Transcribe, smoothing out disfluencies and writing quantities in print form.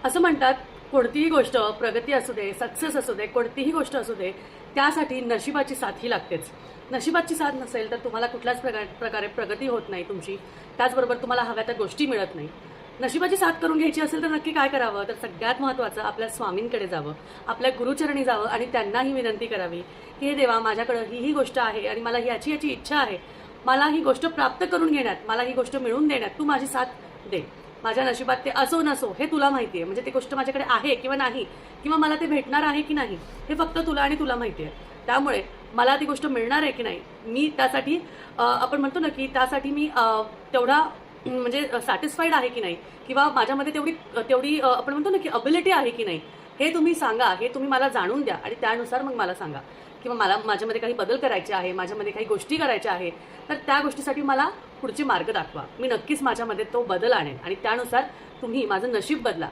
असं म्हणतात, कोणतीही गोष्ट प्रगती असू दे, सक्सेस असू दे, कोणतीही गोष्ट असू दे, त्यासाठी नशिबाची साथ ही लागतेच. नशिबाची साथ नसेल तर तुम्हाला कुठल्याच प्रकारे प्रगती होत नाही तुमची. त्याचबरोबर तुम्हाला हव्या त्या गोष्टी मिळत नाही. नशिबाची साथ करून घ्यायची असेल तर नक्की काय करावं? तर सगळ्यात महत्त्वाचं आपल्या स्वामींकडे जावं, आपल्या गुरुचरणी जावं आणि त्यांनाही विनंती करावी की हे देवा, माझ्याकडं ही गोष्ट आहे आणि मला याची इच्छा आहे. मला ही गोष्ट प्राप्त करून घेण्यात, मला ही गोष्ट मिळवून देण्यात तू माझी साथ दे. माझ्या नशिबात ते असो नसो हे तुला माहिती आहे. म्हणजे ती गोष्ट माझ्याकडे आहे किंवा नाही, किंवा मला ते भेटणार आहे की नाही, हे फक्त तुला आणि तुला माहिती आहे. त्यामुळे मला ती गोष्ट मिळणार आहे की नाही, मी त्यासाठी आपण म्हणतो ना की त्यासाठी मी तेवढा म्हणजे सॅटिस्फाईड आहे की नाही, किंवा माझ्यामध्ये तेवढी तेवढी आपण म्हणतो ना की अबिलिटी आहे की नाही, हे तुम्ही सांगा. हे तुम्ही मला जाणून द्या आणि त्यानुसार मग मला सांगा. किंवा मला माझ्यामध्ये काही बदल करायचे आहे, माझ्यामध्ये काही गोष्टी करायच्या आहेत, तर त्या गोष्टीसाठी मला पुढचे मार्ग दाखवा. मी नक्कीच माझ्यामध्ये तो बदल आणेन आणि त्यानुसार तुम्ही माझं नशीब बदला.